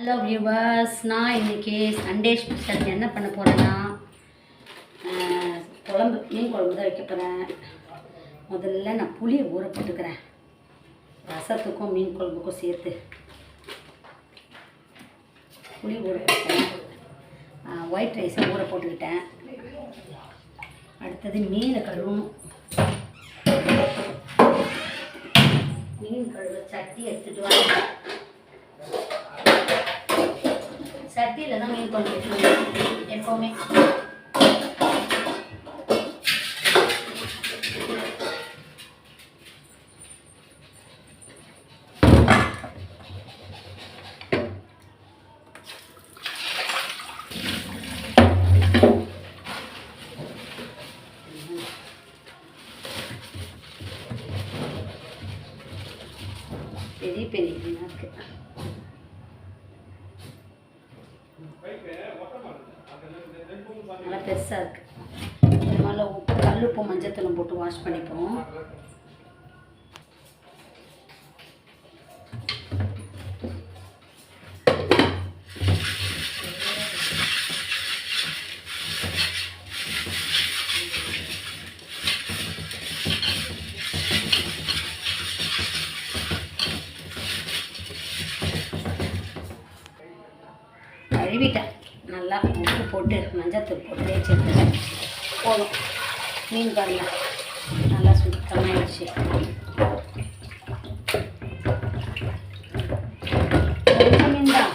Hello viewers, நான் இன்றைக்கி Sunday special என்ன பண்ண போகிறேன்னா மீன் குழம்பு தான் வைக்க போகிறேன். முதல்ல நான் புளியை ஊற போட்டுக்கிறேன். ரசத்துக்கும் மீன் குழம்புக்கும் சேர்த்து புளி ஊற போட்டேன். ஒயிட் ரைஸை ஊற போட்டுக்கிட்டேன். அடுத்தது மீனை கழுவணும். மீன் கழுவ சட்டி எடுத்துகிட்டு வாங்க. சட்டியில் தான் மீன் குழம்பு வைக்கணும் எப்போவுமே. பெரிய பெரிய மீனாக இருக்குது. நல்லா பெருசாக இருக்குது. இது மேலே உப்பு, கல் உப்பு, மஞ்சத்தூள் போட்டு வாஷ் பண்ணிப்போம். கழுவிட்டேன். நல்லா உப்பு போட்டு மஞ்சத்தூள் போட்டு தேய்ச்சிருக்கேன். போதும். மீன் பாருங்க நல்லா சுத்தமாகிடுச்சு. மீன் தான்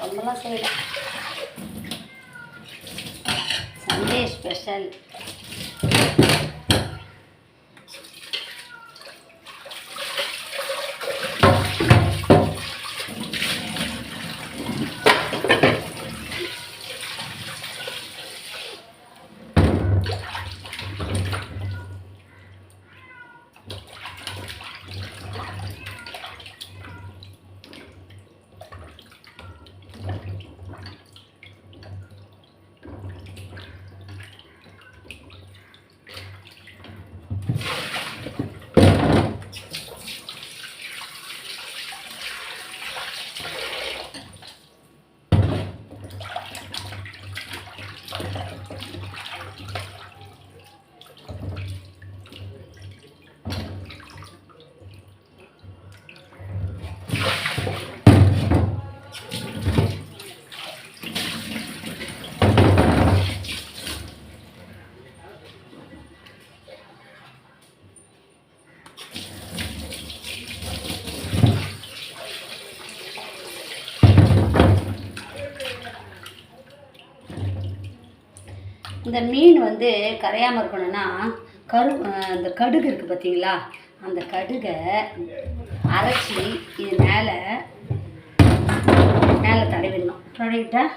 ரொம்பலாம் செய்யல. Sunday special. இந்த மீன் வந்து கரையாமல் இருக்கணும்னா அந்த கடுகு இருக்குது பார்த்தீங்களா, அந்த கடுகை அரைச்சி இது மேலே தடவிடணும். தடவிட்டால்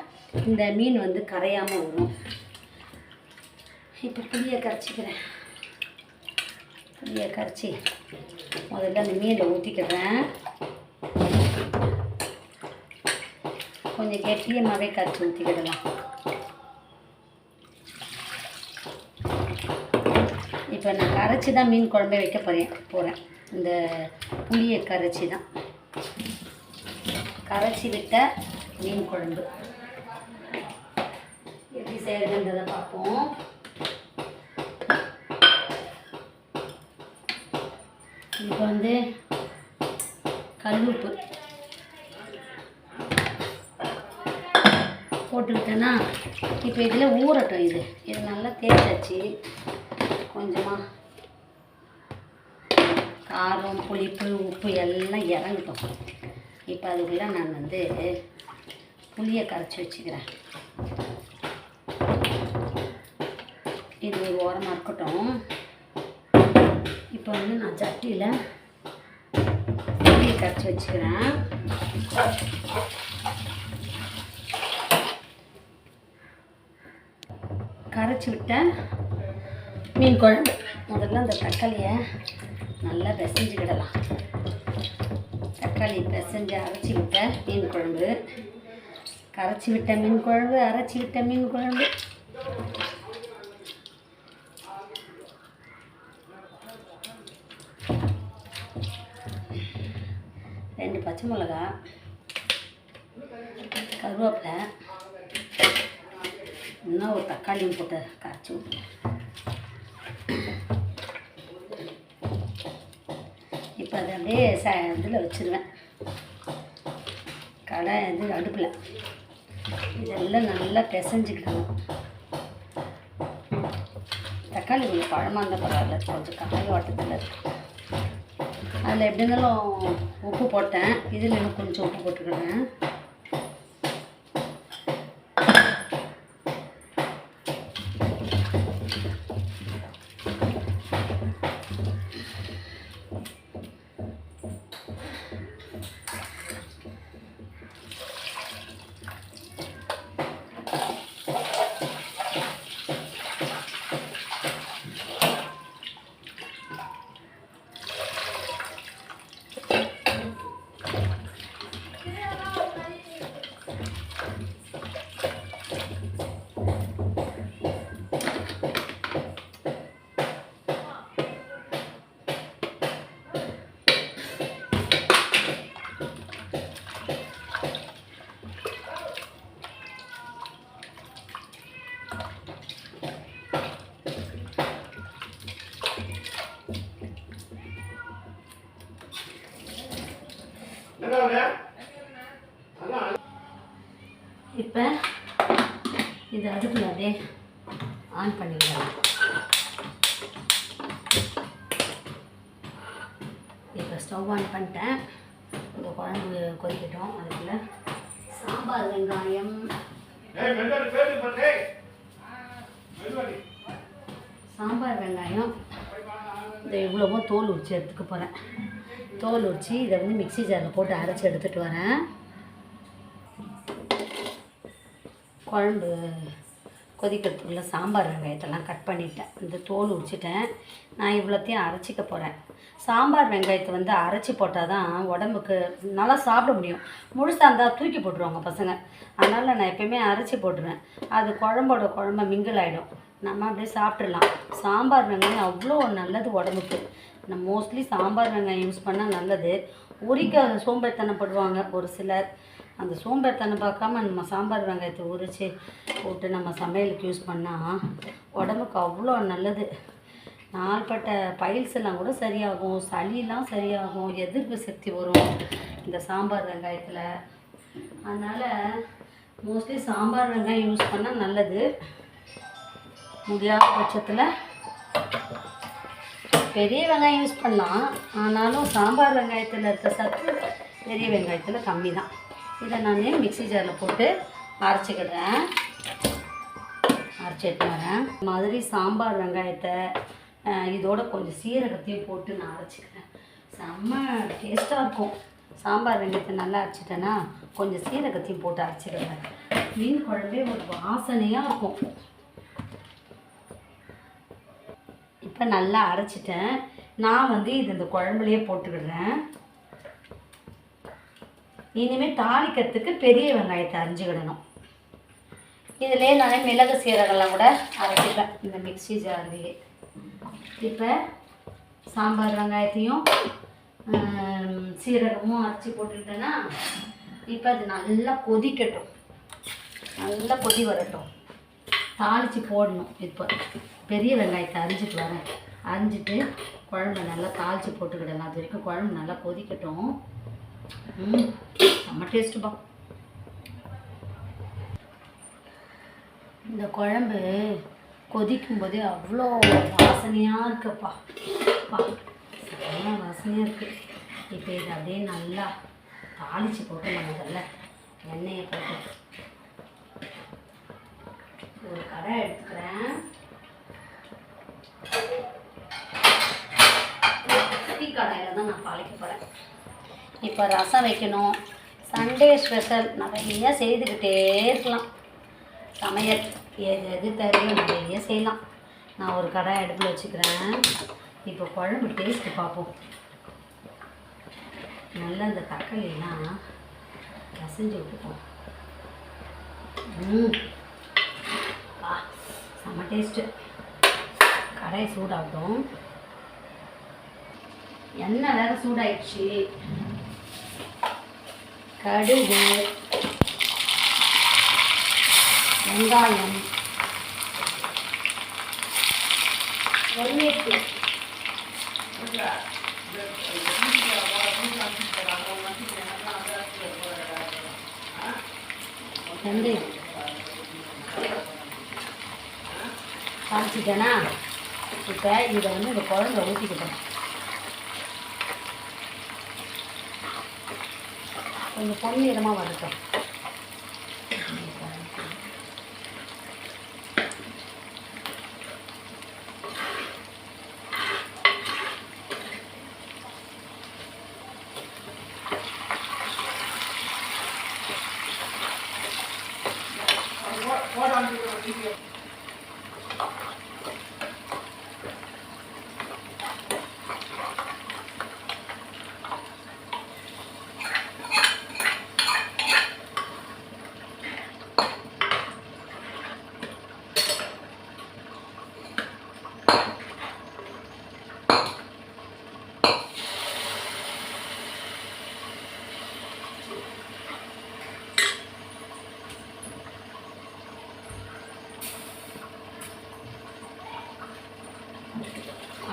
இந்த மீன் வந்து கரையாமல் வரும். இப்போ புளியை கரைச்சிக்கிறேன். புளியை கரைச்சி முதல்ல அந்த மீனை ஊற்றிக்கிறேன். கொஞ்சம் கெட்டியமாகவே கரைச்சி ஊற்றிக்கிடலாம். இப்போ நான் கரைச்சி தான் மீன் குழம்பே வைக்க போகிறேன். இந்த புளியை கரைச்சி தான் கரைச்சி விட்ட மீன் குழம்பு எப்படி செய்யறதுன்றதை பார்ப்போம். இப்போ வந்து கல்லுப்பு போட்டுக்கிட்டேன்னா இப்போ இதில் ஊறட்டும். இது நல்லா தேய்ச்சாச்சு. கொஞ்சமாக காரம், புளிப்பு, உப்பு எல்லாம் இறங்கட்டும். இப்போ அதுக்குள்ளே நான் வந்து புளியை கரைச்சி வச்சுக்கிறேன். இது ஒரு ஓரமாக இருக்கட்டும். இப்போ வந்து நான் சட்டியில் புளியை கரைச்சி வச்சுக்கிறேன். கரைச்சி விட்டேன் மீன் குழம்பு. முதல்ல அந்த தக்காளியை நல்லா பிசைஞ்சுக்கிடலாம். தக்காளி பிசைஞ்சு அரைச்சி விட்ட மீன் குழம்பு, கரைச்சி விட்ட மீன் குழம்பு, அரைச்சி விட்ட மீன் குழம்பு. ரெண்டு பச்சை மிளகா, கருவேப்பிலை, இன்னும் ஒரு தக்காளியும் போட்டு காய்ச்சி விட்டு இப்போ அதை அப்படியே இதில் வச்சுருவேன். இது அடுப்பில் இதெல்லாம் நல்லா பிசைஞ்சிக்கணும். தக்காளி கொஞ்சம் பழமாக இருந்தால் பரவாயில்ல, கொஞ்சம் காய் வாட்டத்தில் இருக்குது. அதில் எப்படி இருந்தாலும் உப்பு போட்டேன், இதில் இன்னும் கொஞ்சம் உப்பு போட்டுக்கிறேன். இப்போ இது அடுப்பில் அப்படியே ஆன் பண்ணிக்கலாம். இப்போ ஸ்டவ் ஆன் பண்ணிட்டேன். இந்த குழம்பு கொதிக்கட்டும். அதுக்குள்ள சாம்பார் வெங்காயம், இதை இவ்வளவோ தோல் உரித்து எடுத்துக்க போகிறேன். தோல் உரித்து இதை வந்து மிக்ஸி ஜாரில் போட்டு அரைச்சி எடுத்துகிட்டு வரேன். குழம்பு கொதிக்கிறதுக்குள்ள சாம்பார் வெங்காயத்தெல்லாம் கட் பண்ணிட்டேன். இந்த தோல் உரிச்சிட்டேன். நான் இவ்வளோத்தையும் அரைச்சிக்க போகிறேன். சாம்பார் வெங்காயத்தை வந்து அரைச்சி போட்டால் தான் உடம்புக்கு நல்லா சாப்பிட முடியும். முழுசாக இருந்தால் தூக்கி போட்டுருவாங்க பசங்க. அதனால் நான் எப்போயுமே அரைச்சி போட்டுருவேன். அது குழம்ப மிங்கிள் ஆகிடும். நம்ம அப்படியே சாப்பிட்றலாம். சாம்பார் வெங்காயம் அவ்வளோ நல்லது உடம்புக்கு. நான் மோஸ்ட்லி சாம்பார் வெங்காயம் யூஸ் பண்ணால் நல்லது. உரிக்க சோம்பேறித்தனப்படுவாங்க ஒரு சிலர். அந்த சோம்பேறித்தனம் பார்க்காம நம்ம சாம்பார் வெங்காயத்தை உரித்து போட்டு நம்ம சமையலுக்கு யூஸ் பண்ணால் உடம்புக்கு அவ்வளோ நல்லது. நாள்பட்ட பைல்ஸ் எல்லாம் கூட சரியாகும், சளியெல்லாம் சரியாகும், எதிர்ப்பு சக்தி வரும் இந்த சாம்பார் வெங்காயத்தில். அதனால் மோஸ்ட்லி சாம்பார் வெங்காயம் யூஸ் பண்ணால் நல்லது. முடியாத பட்சத்தில் பெரிய வெங்காயம் யூஸ் பண்ணலாம். ஆனாலும் சாம்பார் வெங்காயத்தில் இருக்க சத்து பெரிய வெங்காயத்தில் கம்மி தான். இதை நான் மிக்ஸி ஜாரில் போட்டு அரைச்சிக்கிடுறேன். அரைச்சி எடுத்து வரேன். இந்த மாதிரி சாம்பார் வெங்காயத்தை இதோட கொஞ்சம் சீரகத்தையும் போட்டு நான் அரைச்சிக்கிறேன். செம்ம டேஸ்ட்டாக இருக்கும். சாம்பார் வெங்காயத்தை நல்லா அரைச்சிட்டேன்னா கொஞ்சம் சீரகத்தையும் போட்டு அரைச்சிக்கிறேன். மீன் குழம்பே ஒரு வாசனையாக இருக்கும். இப்போ நல்லா அரைச்சிட்டேன். நான் வந்து இது இந்த குழம்புலையே போட்டுக்கிடுறேன். இனிமேல் தாளிக்கிறதுக்கு பெரிய வெங்காயத்தை அரிஞ்சிக்கிடணும். இதிலே நான் மிளகு சீரகம்லாம் கூட அரைச்சிப்பேன் இந்த மிக்ஸி ஜார்லேயே. இப்போ சாம்பார் வெங்காயத்தையும் சீரகமும் அரைச்சி போட்டுக்கிட்டேன்னா இப்போ அது நல்லா கொதிக்கட்டும். நல்லா கொதி வரட்டும். தாளித்து போடணும். இப்போ பெரிய வெங்காயத்தை அரிஞ்சிட்டு வரேன். அரிஞ்சிட்டு குழம்பு நல்லா தாளித்து போட்டுக்கிடலாம். அது வரைக்கும் குழம்பு நல்லா கொதிக்கட்டும். செம்ம டேஸ்ட்டுப்பா. இந்த குழம்பு கொதிக்கும் போதே அவ்வளோ வாசனையாக இருக்குப்பா. செம்ம வாசனையாக இருக்குது. இப்போ இதை அப்படியே நல்லா தாளித்து போட்டு முதல்ல எண்ணெயை போட்டு ஒரு கடை எடுத்துக்கிறேன். டீ கடாயில் தான் நான் தாளிக்க போகிறேன். இப்போ ரசம் வைக்கணும். சண்டே ஸ்பெஷல் நிறைய செய்துக்கிட்டே இருக்கலாம். சமையல் எது தேவையோ நிறைய செய்யலாம். நான் ஒரு கடாய் அடுப்பில் வச்சுக்கிறேன். இப்போ குழம்பு டேஸ்ட்டு பார்ப்போம். நல்லா இந்த தக்காளியெல்லாம் கசைஞ்சு விட்டுப்போம். செம்ம டேஸ்ட்டு. கடாய் சூடாகட்டும். எண்ணெய் வேறு சூடாயிடுச்சு. கடுகு, வெங்காயம், கருவேப்பிலை, வெந்தயம் காமிச்சிட்டேனா. இப்போ இதை வந்து இந்த குழம்புல ஊற்றிக்கிட்டேன். கொஞ்சம் பொன்னிறமாக வரட்டும்.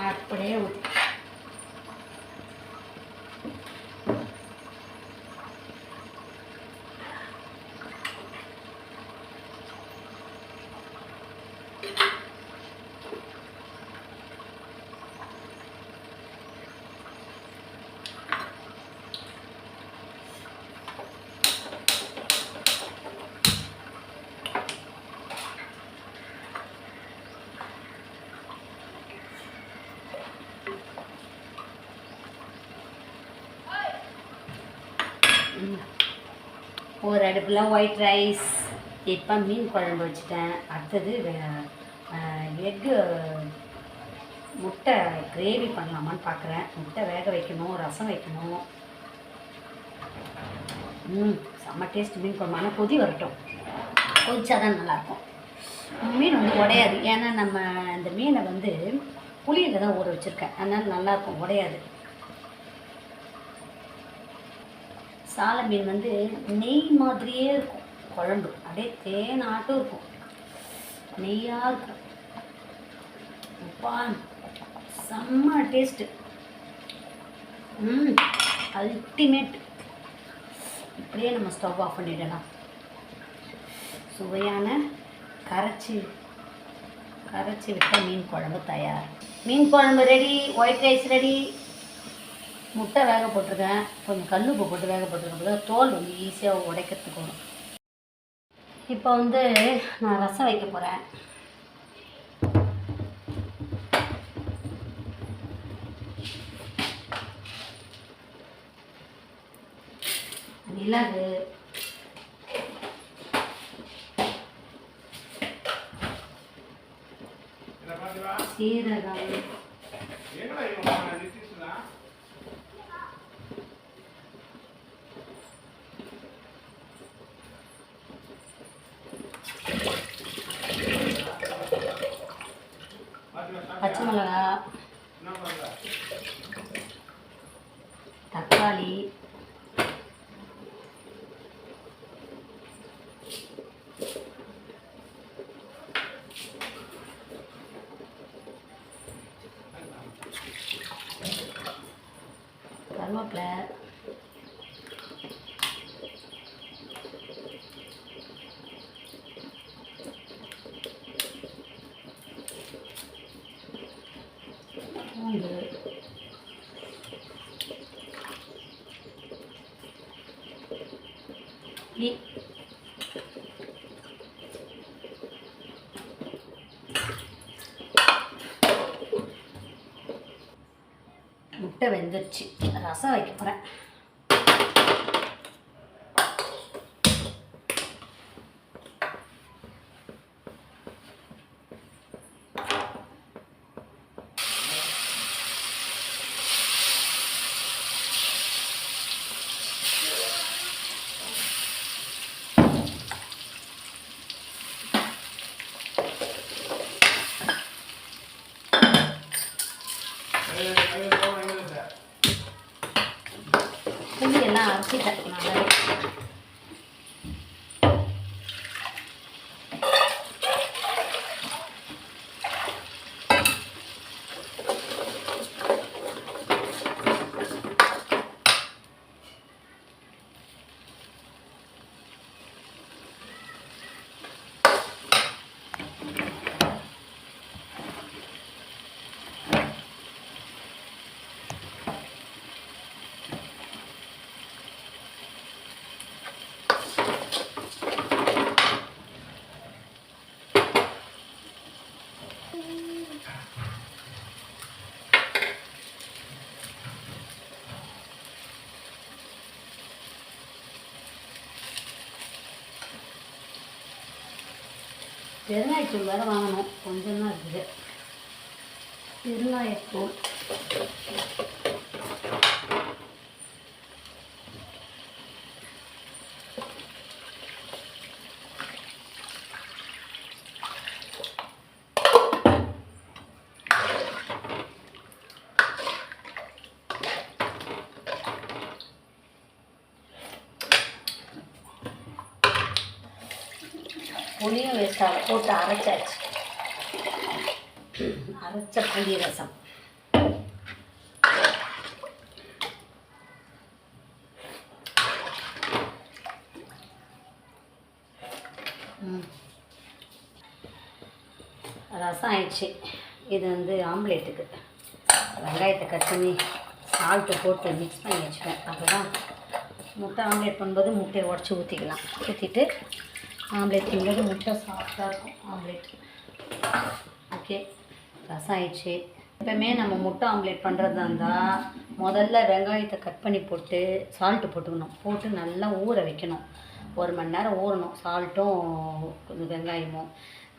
அப்படியே ஒரு அடுப்பில் ஒயிட் ரைஸ். இப்போ மீன் குழம்பு வச்சுட்டேன். அடுத்தது எக்கு முட்டை கிரேவி பண்ணலாமான்னு பார்க்குறேன். முட்டை வேக வைக்கணும், ரசம் வைக்கணும். செம்ம டேஸ்ட் மீன் குழம்பு. ஆனால் கொதி வரட்டும், கொதிச்சா தான் நல்லாயிருக்கும். மீன் வந்து உடையாது. ஏன்னா நம்ம இந்த மீனை வந்து புளியில் தான் ஊற வச்சுருக்கேன், அதனால் நல்லாயிருக்கும், உடையாது. சாலை மீன் வந்து நெய் மாதிரியே இருக்கும் குழம்பு, அப்படியே தேனாட்டும் இருக்கும், நெய்யாக இருக்கும். அப்பா செம்ம டேஸ்ட்டு, அல்டிமேட். இப்படியே நம்ம ஸ்டவ் ஆஃப் பண்ணிடலாம். சுவையான கரைச்சி விட்ட மீன் குழம்பு தயார். மீன் குழம்பு ரெடி, ஒயிட் ரைஸ் ரெடி. முட்டை வேக போட்டிருக்கேன், கொஞ்சம் கல் உப்பு போட்டு வேக போட்டிருக்கேன், தோல் வந்து ஈஸியாக உடைக்கிறதுக்கு வரும். இப்போ வந்து நான் ரசம் வைக்க போகிறேன். மிளகு, சீரகம், பச்சை மிளகா, தக்காளி, கருவேப்பிலை, பூண்டு, முட்டை வெந்துருச்சு. ரசம் வைக்க போகிறேன். புளியெல்லாம் அரைச்சிட்டேன் நல்லாவே. பெருங்காயத்தூள் வேறு வாங்கணும், கொஞ்சம் தான் இருக்குது. பெருங்காயத்தூள் புளியும் வேஸ்ட்டாக போட்டு அரைச்சாச்சு. அரைச்ச புளி ரசம். ரசம் ஆயிடுச்சு. இது வந்து ஆம்லேட்டுக்கு வெங்காயத்தை கட் பண்ணி சால்ட்டு போட்டு மிக்ஸ் பண்ணி வச்சுப்பேன். அப்போ தான் முட்டை ஆம்லேட் பண்ணும்போது முட்டையை உடச்சி ஊற்றிக்கலாம். ஊற்றிட்டு ஆம்லேட் பண்ணும்போது முட்டை சாஃப்டாக இருக்கும் ஆம்லேட். ஓகே, ரசம் ஆயிடுச்சு. எப்போவுமே நம்ம முட்டை ஆம்லேட் பண்ணுறதா இருந்தால் முதல்ல வெங்காயத்தை கட் பண்ணி போட்டு சால்ட்டு போட்டுக்கணும். போட்டு நல்லா ஊற வைக்கணும். 1 மணி நேரம் ஊறணும், சால்ட்டும் வெங்காயமும்.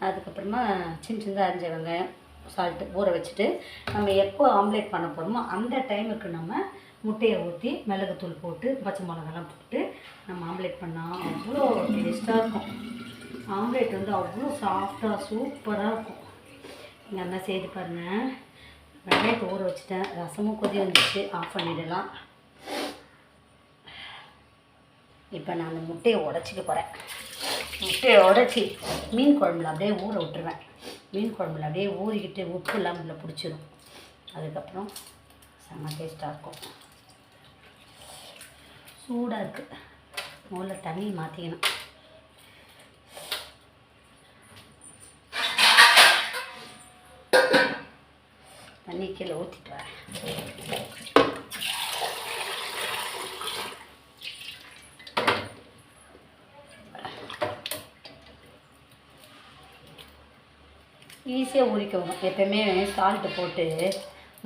அதுக்கப்புறமா சின்னதாக அரிஞ்ச வெங்காயம் சால்ட்டு ஊற வச்சுட்டு நம்ம எப்போ ஆம்லேட் பண்ண போகிறோமோ அந்த டைமுக்கு நம்ம முட்டையை ஊற்றி மிளகுத்தூள் போட்டு பச்சை மிளகாலாம் போட்டு நம்ம ஆம்லேட் பண்ணால் அவ்வளோ டேஸ்ட்டாக இருக்கும். ஆம்லேட் வந்து அவ்வளோ சாஃப்டாக சூப்பராக இருக்கும். நீங்கள் என்ன செய்து பாருங்கள். வெங்காயத்தை ஊற வச்சுட்டேன், ரசமும் கொதி வந்துச்சு, ஆஃப் பண்ணிடலாம். இப்போ நான் அந்த முட்டையை உடச்சிக்க போகிறேன். முட்டையை உடச்சி மீன் குழம்புல அப்படியே ஊற விட்டுருவேன். மீன் குழம்புல அப்படியே ஊறிக்கிட்டு உப்பு இல்லாமல் உள்ள பிடிச்சிரும். அதுக்கப்புறம் செம்ம டேஸ்ட்டாக இருக்கும். சூடாக இருக்குது. முதல்ல தண்ணி மாற்றிக்கணும். தண்ணி கீழே ஊற்றிட்டு வரேன். ஈஸியாக ஊறிக்கணும். எப்போயுமே சால்ட்டு போட்டு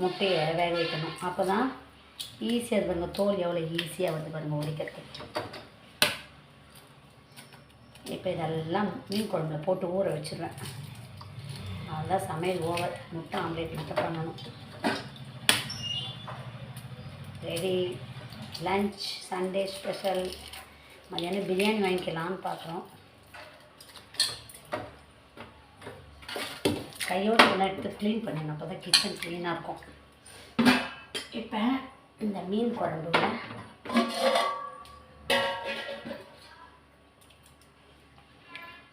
முட்டையை வேக வைக்கணும். அப்போ தான் ஈஸியாக பாருங்கள், தோல் எவ்வளோ ஈஸியாக வந்து பாருங்கள் உரிக்கிறதுக்கு. இப்போ இதெல்லாம் மீன் குழம்புல போட்டு ஊற வச்சுருவேன். அதுதான் சமையல் ஓவர். முட்டை ஆம்லேட் மட்டும் பண்ணணும். ரெடி. Lunch Sunday special. மதியானம் பிரியாணி வாங்கிக்கலான்னு பார்க்குறோம். கையோடு எல்லாம் எடுத்து க்ளீன் பண்ணணும். அப்போ தான் கிச்சன் க்ளீனாக இருக்கும். இப்போ இந்த மீன் குழம்புல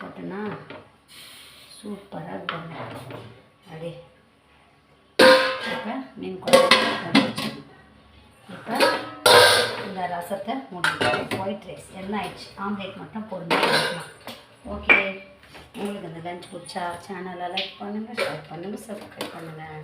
போட்டோன்னா சூப்பராக இருக்கும். அப்படி இப்போ மீன் குழம்பு. இப்போ இந்த ரசத்தை முடிஞ்சிடும். ஒயிட் ரைஸ் எல்லாம் ஆயிடுச்சு. ஆம்லேட் மட்டும் பொறுமையாக. ஓகே, உங்களுக்கு இந்த லஞ்ச் பிடிச்சா சேனலை லைக் பண்ணுங்கள், ஷேர் பண்ணுங்கள், சப்ஸ்கிரைப் பண்ணுங்கள்.